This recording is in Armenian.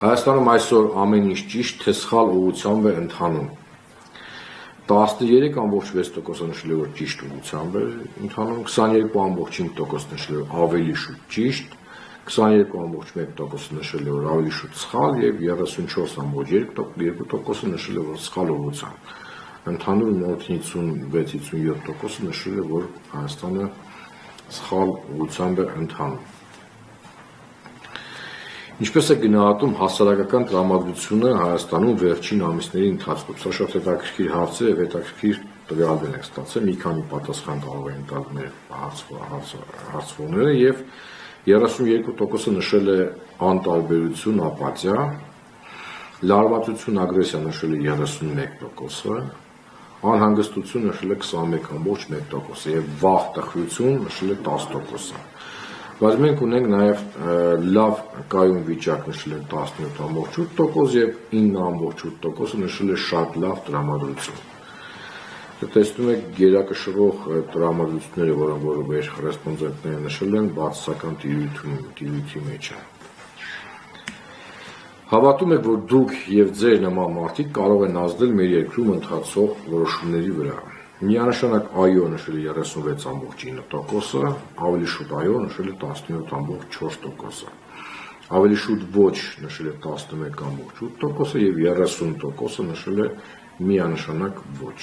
Հայաստանում այսօր ամեն ինչ ճիշտ թե սխալ ուղղությամբ է ընթանում։ 13.6% նշել է, որ ճիշտ ուղղությամբ է ընթանում, 22.5% նշել է, որ ավելի շուտ ճիշտ, 23.1% նշել է, որ ավելի շուտ սխալ եւ 34.2% նշել է, որ սխալ ուղղությամբ։ Ընդհանուր մոտ 56-57% նշել է, որ Հայաստանը սխալ ուղղությամբ է ընթանում։ Ինչպես է գնահատում հասարակական տրամադրությունը Հայաստանում վերջին ամիսների ընթացքում։ Սա շատ հետաքրքիր հարց է եւ հետաքրքիր տվյալներ ենք ստացել, մի քանի պատասխան կարող են տալ մեր հարցվողները եւ 32% նշել է անտարբերություն, ապաթիա, լարվածություն, ագրեսիա նշել է 31%, անհանգստություն նշել է 21.1% եւ վախ, տխրություն նշել է 10%։ Բայց մենք ունենք նաև լավ կայուն վիճակ նշել է 17.8% եւ 9.8% նշել է շատ լավ տրամադրություն։ Տեսնում եք գերակշռող տրամադրությունները, որոնք մեր ռեսպոնդենտները նշել են, բացասական տիրույթի մեջ է։ Հավատում եք, որ դուք եւ ձեր նման մարդիկ կարող են ազդել մեր երկրում ընթացող որոշումների վրա։ Միանշանակ այո նշել է 36.9%, ավելի շուտ այո նշել է 17.4%, ավելի շուտ ոչ նշել է 11.8% եւ 30% նշել է միանշանակ ոչ։